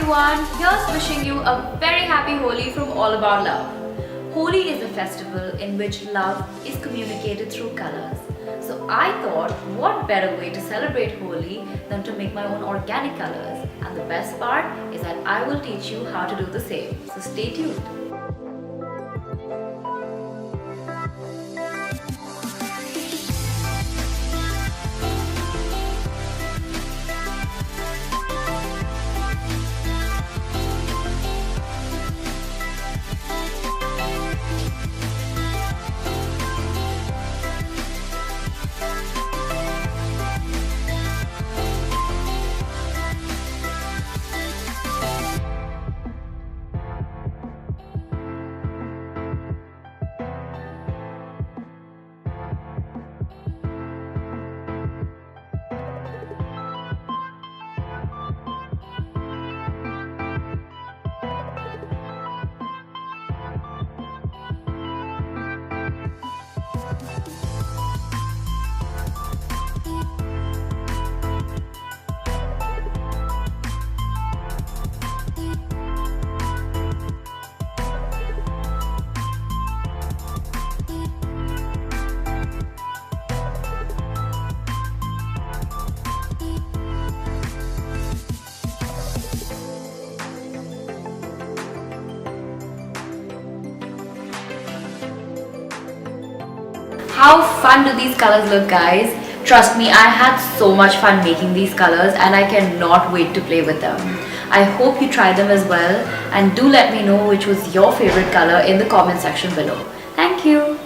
everyone, here's wishing you a very happy Holi from All About Love. Holi is a festival in which love is communicated through colors. So I thought, what better way to celebrate Holi than to make my own organic colors? And the best part is that I will teach you how to do the same. So stay tuned. How fun do these colors look, guys? Trust me, I had so much fun making these colors and I cannot wait to play with them. I hope you try them as well, and do let me know which was your favorite color in the comment section below. Thank you.